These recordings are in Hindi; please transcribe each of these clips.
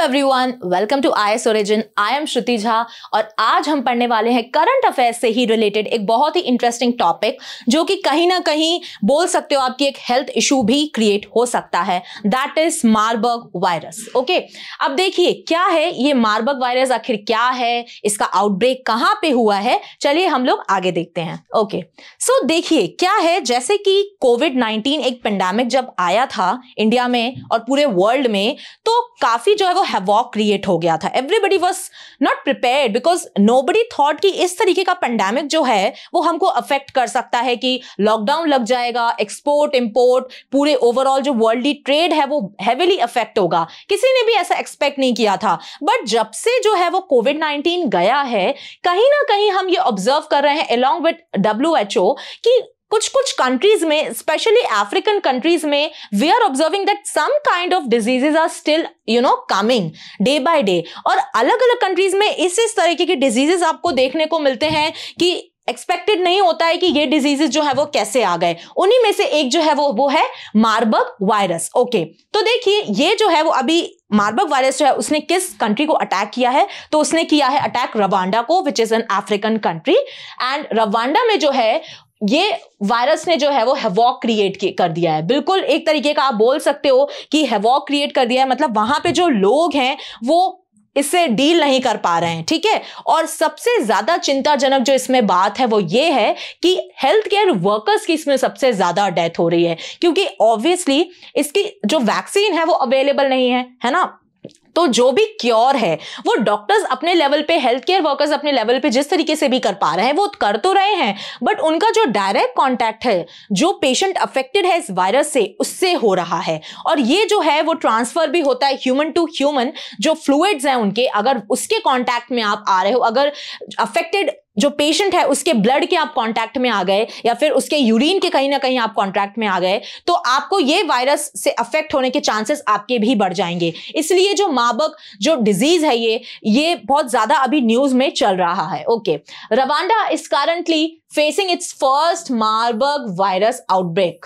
Everyone, welcome to IAS origin. I am Shruti Jha और आज हम पढ़ने वाले हैं करंट अफेयर्स से ही रिलेटेड एक बहुत ही इंटरेस्टिंग टॉपिक जो कि कहीं ना कहीं बोल सकते हो आपकी एक हेल्थ इशू भी क्रिएट हो सकता है। That is Marburg virus. Okay, अब देखिए क्या है ये मार्बर्ग वायरस, आखिर क्या है, इसका आउटब्रेक कहां पे हुआ है, चलिए हम लोग आगे देखते हैं। ओके, सो देखिए क्या है, जैसे कि कोविड-19 एक पेंडेमिक जब आया था इंडिया में और पूरे वर्ल्ड में, तो काफी जो है वो हैवॉक क्रिएट हो गया था। Everybody was not prepared because nobody thought कि इस तरीके का पेंडेमिक जो है वो हमको अफेक्ट कर सकता है, कि लॉकडाउन लग जाएगा, एक्सपोर्ट इंपोर्ट पूरे ओवरऑल जो वर्ल्डली ट्रेड है वो हेवीली अफेक्ट होगा। किसी ने भी ऐसा एक्सपेक्ट नहीं किया था। बट जब से जो है वो कोविड-19 गया है, कहीं ना कहीं हम ये ऑब्जर्व कर रहे हैं अलोंग विद WHO कि कुछ कुछ कंट्रीज में, स्पेशली अफ्रीकन कंट्रीज में, we are observing that some kind of diseases are still coming day by day. और अलग अलग कंट्रीज में इस तरीके के डिजीजेस आपको देखने को मिलते हैं कि एक्सपेक्टेड नहीं होता है कि ये डिजीजेस जो है वो कैसे आ गए। उन्हीं में से एक जो है वो है मार्बर्ग वायरस। ओके, तो देखिए ये जो है वो अभी मार्बर्ग वायरस जो है उसने किस कंट्री को अटैक किया है, तो उसने किया है अटैक रवांडा को, which is an African country. And Rwanda में जो है ये वायरस ने जो है वो हैवॉक क्रिएट कर दिया है। बिल्कुल एक तरीके का आप बोल सकते हो कि हैवॉक क्रिएट कर दिया है, मतलब वहां पे जो लोग हैं वो इससे डील नहीं कर पा रहे हैं। ठीक है, और सबसे ज्यादा चिंताजनक जो इसमें बात है वो ये है कि हेल्थ केयर वर्कर्स की इसमें सबसे ज्यादा डेथ हो रही है, क्योंकि ऑब्वियसली इसकी जो वैक्सीन है वो अवेलेबल नहीं है ना। तो जो भी क्योर है वो डॉक्टर्स अपने लेवल पे, हेल्थ केयर वर्कर्स अपने लेवल पे जिस तरीके से भी कर पा रहे हैं वो कर तो रहे हैं, बट उनका जो डायरेक्ट कांटेक्ट है, जो पेशेंट अफेक्टेड है इस वायरस से, उससे हो रहा है। और ये जो है वो ट्रांसफर भी होता है ह्यूमन टू ह्यूमन। जो फ्लूइड्स हैं उनके, अगर उसके कांटेक्ट में आप आ रहे हो, अगर अफेक्टेड जो पेशेंट है उसके ब्लड के आप कांटेक्ट में आ गए या फिर उसके यूरिन के कहीं ना कहीं आप कांटेक्ट में आ गए, तो आपको ये वायरस से अफेक्ट होने के चांसेस आपके भी बढ़ जाएंगे। इसलिए जो मार्बर्ग जो डिजीज है ये बहुत ज्यादा अभी न्यूज में चल रहा है। Okay, Rwanda is currently facing it's first Marburg virus outbreak.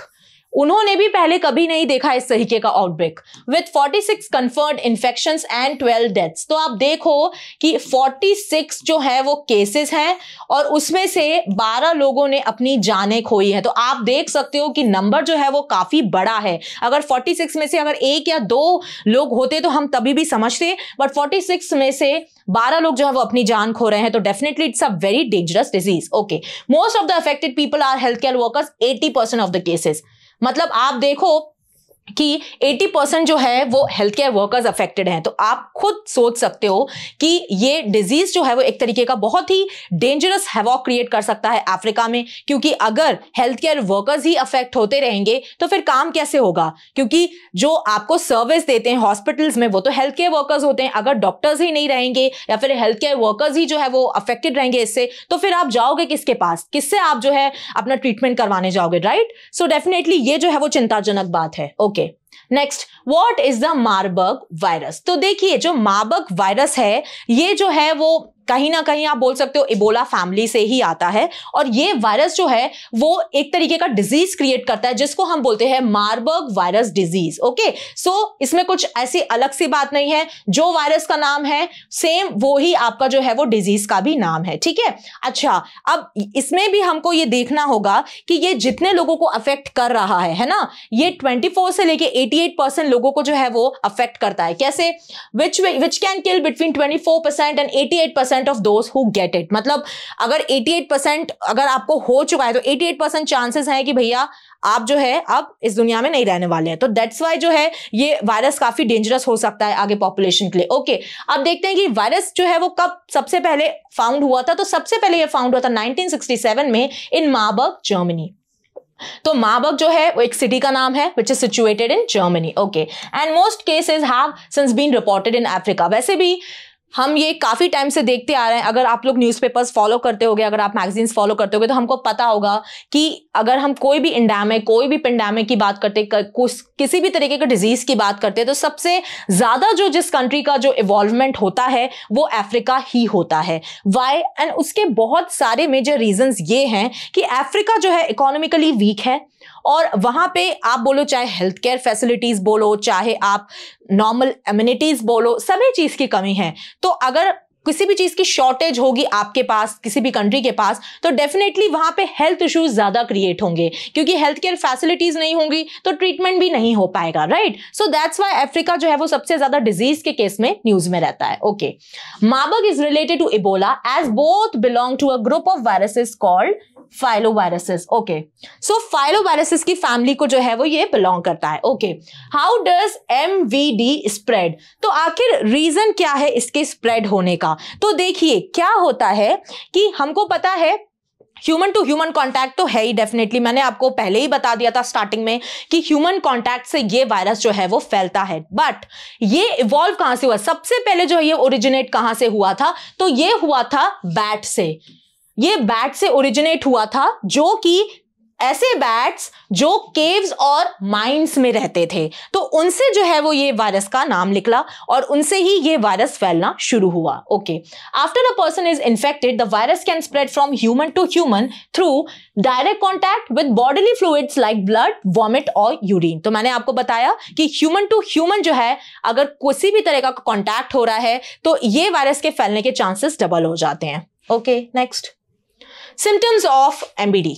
उन्होंने भी पहले कभी नहीं देखा इस तरीके का outbreak, with 46 confirmed infections and 12 deaths. तो आप देखो कि 46 जो है वो केसेस हैं और उसमें से 12 लोगों ने अपनी जानें खोई है। तो आप देख सकते हो कि नंबर जो है वो काफी बड़ा है। अगर 46 में से अगर 1 या 2 लोग होते तो हम तभी भी समझते, बट 46 में से 12 लोग जो है वो अपनी जान खो रहे हैं, तो definitely it's a very dangerous disease. Okay, most of the affected people are health care workers, 80% of the cases. मतलब आप देखो कि 80% जो है वो हेल्थ केयर वर्कर्स अफेक्टेड हैं। तो आप खुद सोच सकते हो कि ये डिजीज जो है वो एक तरीके का बहुत ही डेंजरस हैवॉक क्रिएट कर सकता है अफ्रीका में, क्योंकि अगर हेल्थ केयर वर्कर्स ही अफेक्ट होते रहेंगे तो फिर काम कैसे होगा, क्योंकि जो आपको सर्विस देते हैं हॉस्पिटल्स में वो तो हेल्थ केयर वर्कर्स होते हैं। अगर डॉक्टर्स ही नहीं रहेंगे या फिर हेल्थ केयर वर्कर्स ही जो है वो अफेक्टेड रहेंगे इससे, तो फिर आप जाओगे किसके पास, किससे आप जो है अपना ट्रीटमेंट करवाने जाओगे, राइट? सो डेफिनेटली ये जो है वो चिंताजनक बात है। Okay, next, what is the Marburg virus? तो देखिए जो मार्बर्ग वायरस है ये जो है वो कहीं ना कहीं आप बोल सकते हो इबोला फैमिली से ही आता है, और ये वायरस जो है वो एक तरीके का डिजीज क्रिएट करता है जिसको हम बोलते हैं मार्बर्ग वायरस डिजीज। ओके, सो इसमें कुछ ऐसी अलग सी बात नहीं है, जो वायरस का नाम है सेम वो ही आपका जो है वो डिजीज का भी नाम है। ठीक है, अच्छा, अब इसमें भी हमको ये देखना होगा कि ये जितने लोगों को अफेक्ट कर रहा है ना, ये 24 से लेके 88% लोगों को जो है वो अफेक्ट करता है। कैसे? Which can kill between 24% and 88% of those who get it. मतलब अगर 88% अगर आपको हो चुका है तो 88% चांसेस हैं कि भैया आप जो है अब इस दुनिया में नहीं रहने वाले हैं। तो दैट्स वाई जो है ये वायरस काफी डेंजरस हो सकता है आगे पॉपुलेशन के लिए। ओके, अब देखते हैं कि वायरस जो है वो कब सबसे पहले फाउंड हुआ था। तो सबसे पहले ये फाउंड हुआ था 1967 में इन मार्बर्ग, जर्मनी। तो मार्बर्ग जो है वो एक सिटी का नाम है which is situated in Germany. Okay, and most cases have since been reported in Africa. वैसे भी हम ये काफी टाइम से देखते आ रहे हैं, अगर आप लोग न्यूज़पेपर्स फॉलो करते होगे, अगर आप मैगजीन्स फॉलो करते होगे, तो हमको पता होगा कि अगर हम कोई भी एंडेमिक, कोई भी पेंडेमिक की बात करते, किसी भी तरीके का डिजीज की बात करते हैं, तो सबसे ज्यादा जो जिस कंट्री का जो इवॉल्वमेंट होता है वो अफ्रीका ही होता है। वाई? एंड उसके बहुत सारे मेजर रीजंस ये हैं कि अफ्रीका जो है इकोनॉमिकली वीक है, और वहां पे आप बोलो चाहे हेल्थ केयर फैसिलिटीज बोलो, चाहे आप नॉर्मल एमिनिटीज बोलो, सभी चीज की कमी है। तो अगर किसी भी चीज की शॉर्टेज होगी आपके पास, किसी भी कंट्री के पास, तो डेफिनेटली वहां पे हेल्थ इश्यूज ज्यादा क्रिएट होंगे, क्योंकि हेल्थ केयर फैसिलिटीज नहीं होंगी तो ट्रीटमेंट भी नहीं हो पाएगा, right. So that's why Africa जो है वो सबसे ज्यादा डिजीज के केस में न्यूज में रहता है। Okay, Marburg is related to Ebola as both belong to a group of viruses called filoviruses. Okay, so filoviruses की फैमिली को जो है वो ये बिलोंग करता है। Okay, how does MVD spread? तो आखिर रीजन क्या है इसके स्प्रेड होने का? तो देखिए क्या होता है कि हमको पता है ह्यूमन टू ह्यूमन कांटेक्ट तो है ही डेफिनेटली, मैंने आपको पहले ही बता दिया था स्टार्टिंग में कि ह्यूमन कांटेक्ट से ये वायरस जो है वो फैलता है। बट ये इवॉल्व कहां से हुआ? सबसे पहले जो ये ओरिजिनेट कहां से हुआ था? तो ये हुआ था बैट से। ये बैट से ओरिजिनेट हुआ था, जो कि ऐसे बैट्स जो केव्स और माइंस में रहते थे, तो उनसे जो है वो ये वायरस का नाम निकला और उनसे ही ये वायरस फैलना शुरू हुआ। Okay, after a person is infected the virus can spread from human to human through direct contact with bodily fluids like blood, vomit और यूरिन। तो मैंने आपको बताया कि ह्यूमन टू ह्यूमन जो है, अगर किसी भी तरह का कॉन्टैक्ट हो रहा है तो ये वायरस के फैलने के चांसेस डबल हो जाते हैं। Okay, next, symptoms of MVD।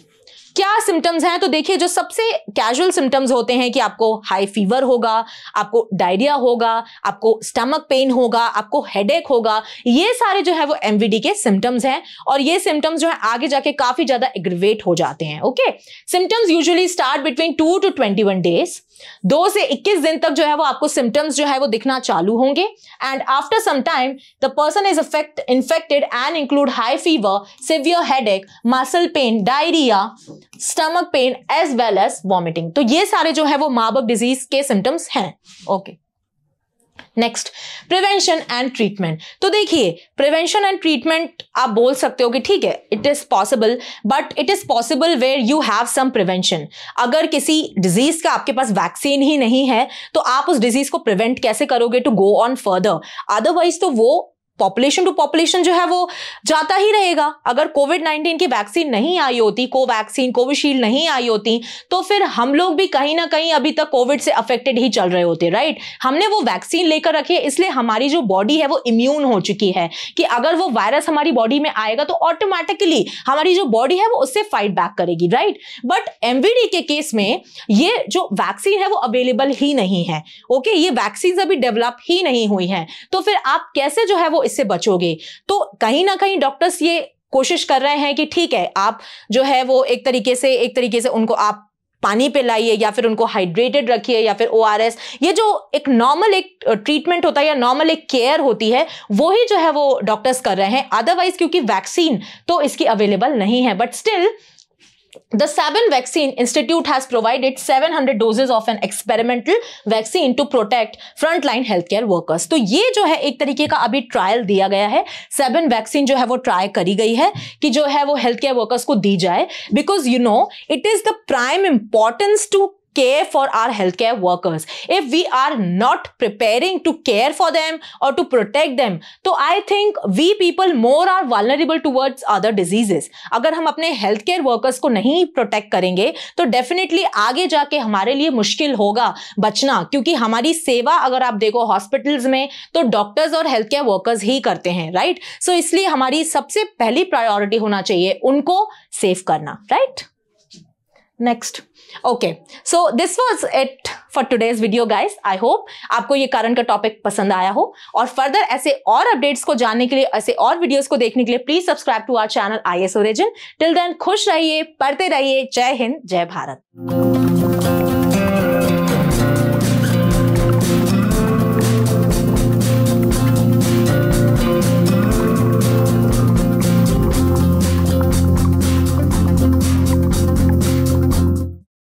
क्या सिम्टम्स हैं? तो देखिए, जो सबसे कैजुअल सिम्टम्स होते हैं कि आपको हाई फीवर होगा, आपको डायरिया होगा, आपको स्टमक पेन होगा, आपको हेडेक होगा, ये सारे जो है वो MVD के सिम्टम्स हैं। और ये सिम्टम्स जो है आगे जाके काफी ज्यादा एग्रीवेट हो जाते हैं। Okay, symptoms usually start between 2 to 21 days. 2 से 21 दिन तक जो है वो आपको सिम्टम्स जो है वो दिखना चालू होंगे। And after some time the person is infected and include high fever, severe headache, muscle pain, diarrhoea, stomach pain as well as vomiting. तो ये सारे जो है वो मार्बर्ग डिजीज के सिम्टम्स हैं। Okay, next, prevention and treatment. तो देखिए, प्रिवेंशन एंड ट्रीटमेंट आप बोल सकते हो कि ठीक है, it is possible, but it is possible where you have some prevention. अगर किसी डिजीज का आपके पास वैक्सीन ही नहीं है तो आप उस डिजीज को प्रिवेंट कैसे करोगे to go on further? Otherwise तो वो पॉपुलेशन टू पॉपुलेशन जो है वो जाता ही रहेगा। अगर कोविड-19 की वैक्सीन नहीं आई होती, कोवैक्सीन, कोविशील्ड नहीं आई होती, तो फिर हम लोग भी कहीं ना कहीं अभी तक कोविड से अफेक्टेड ही चल रहे होते, राइट। हमने वो वैक्सीन लेकर रखी है, इसलिए हमारी जो बॉडी है वो इम्यून हो चुकी है कि अगर वो वायरस हमारी बॉडी में आएगा तो ऑटोमेटिकली हमारी जो बॉडी है वो उससे फाइट बैक करेगी, राइट। बट MVD के केस में ये जो वैक्सीन है वो अवेलेबल ही नहीं है। ओके, ये वैक्सीन अभी डेवलप ही नहीं हुई है, तो फिर आप कैसे जो है वो इससे बचोगे? तो कहीं ना कहीं डॉक्टर्स ये कोशिश कर रहे हैं कि ठीक है, आप जो है वो एक तरीके से उनको आप पानी पिलाइए या फिर उनको हाइड्रेटेड रखिए या फिर ORS, ये जो एक नॉर्मल एक ट्रीटमेंट होता है या नॉर्मल एक केयर होती है वो ही जो है वो डॉक्टर्स कर रहे हैं। अदरवाइज क्योंकि वैक्सीन तो इसकी अवेलेबल नहीं है, but still The Sabin Vaccine Institute has provided 700 doses of an experimental vaccine to protect frontline healthcare workers. तो ये जो है एक तरीके का अभी ट्रायल दिया गया है। Sabin वैक्सीन जो है वो ट्राई करी गई है कि जो है वो हेल्थ केयर वर्कर्स को दी जाए, because you know it is the prime importance to care for our healthcare workers. If we are not preparing to care for them or to protect them, तो I think we people more are vulnerable towards other diseases. अगर हम अपने healthcare workers को नहीं protect करेंगे तो definitely आगे जाके हमारे लिए मुश्किल होगा बचना, क्योंकि हमारी सेवा अगर आप देखो हॉस्पिटल्स में तो डॉक्टर्स और हेल्थ वर्कर्स ही करते हैं, राइट। सो इसलिए हमारी सबसे पहली प्रायोरिटी होना चाहिए उनको सेव करना, right. Next, okay, so this was it for today's video guys. I hope आपको ये करंट का टॉपिक पसंद आया हो, और फर्दर ऐसे और अपडेट्स को जानने के लिए, ऐसे और वीडियोस को देखने के लिए please subscribe to our channel IAS Origin। Till then खुश रहिए, पढ़ते रहिए। जय हिंद, जय भारत।